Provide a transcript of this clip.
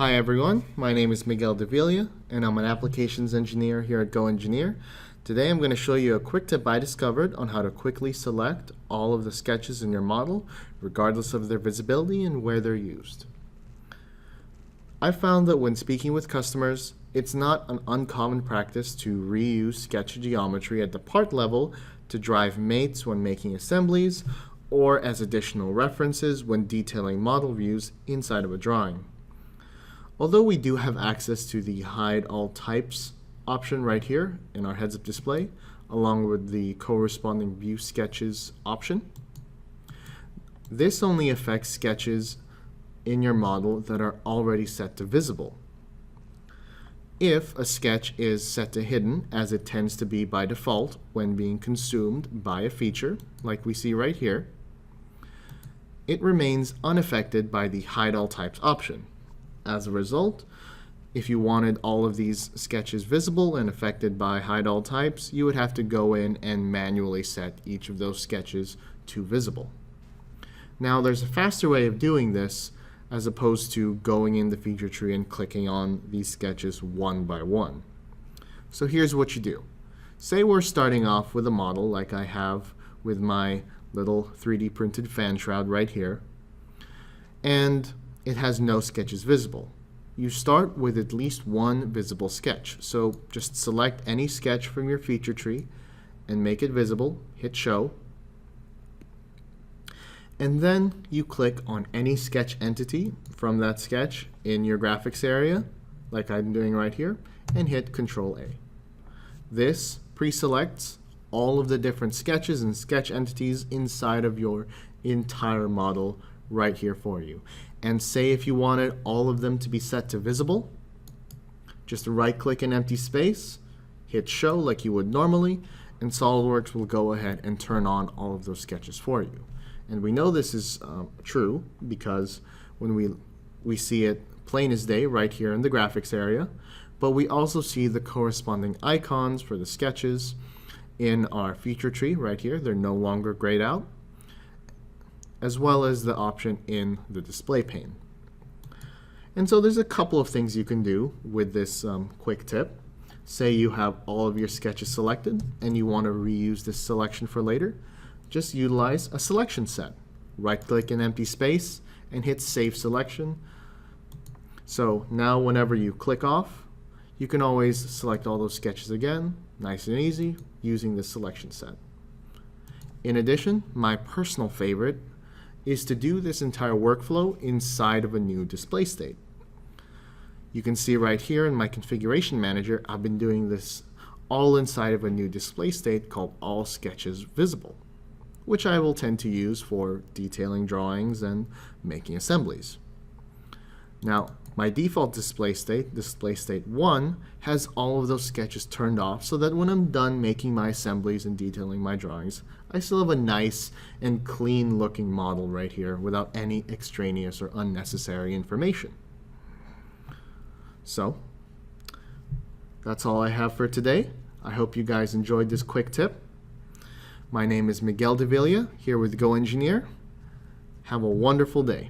Hi everyone, my name is Miguel and I'm an applications engineer here at GoEngineer. Today I'm going to show you a quick tip I discovered on how to quickly select all of the sketches in your model, regardless of their visibility and where they're used. I found that when speaking with customers, it's not an uncommon practice to reuse sketch geometry at the part level to drive mates when making assemblies or as additional references when detailing model views inside of a drawing. Although we do have access to the Hide All Types option right here in our heads-up display, along with the corresponding View Sketches option, this only affects sketches in your model that are already set to visible. If a sketch is set to hidden, as it tends to be by default when being consumed by a feature, like we see right here, it remains unaffected by the Hide All Types option. As a result, if you wanted all of these sketches visible and affected by Hide All Types, you would have to go in and manually set each of those sketches to visible. Now, there's a faster way of doing this as opposed to going in the feature tree and clicking on these sketches one by one. So here's what you do. Say we're starting off with a model like I have with my little 3D printed fan shroud right here, and it has no sketches visible. You start with at least one visible sketch. So just select any sketch from your feature tree and make it visible, hit show, and then you click on any sketch entity from that sketch in your graphics area, like I'm doing right here, and hit Control A. This pre-selects all of the different sketches and sketch entities inside of your entire model right here for you. And say if you wanted all of them to be set to visible, just right-click an empty space, hit show like you would normally, and SOLIDWORKS will go ahead and turn on all of those sketches for you. And we know this is true because when we see it plain as day right here in the graphics area, but we also see the corresponding icons for the sketches in our feature tree right here. They're no longer grayed out, as well as the option in the display pane. And so there's a couple of things you can do with this quick tip. Say you have all of your sketches selected and you want to reuse this selection for later. Just utilize a selection set. Right-click an empty space and hit Save Selection. So now whenever you click off, you can always select all those sketches again, nice and easy, using this selection set. In addition, my personal favorite is to do this entire workflow inside of a new display state. You can see right here in my configuration manager, I've been doing this all inside of a new display state called All Sketches Visible, which I will tend to use for detailing drawings and making assemblies. Now, my default display state 1, has all of those sketches turned off so that when I'm done making my assemblies and detailing my drawings, I still have a nice and clean looking model right here without any extraneous or unnecessary information. So, that's all I have for today. I hope you guys enjoyed this quick tip. My name is Miguel here with GoEngineer. Have a wonderful day.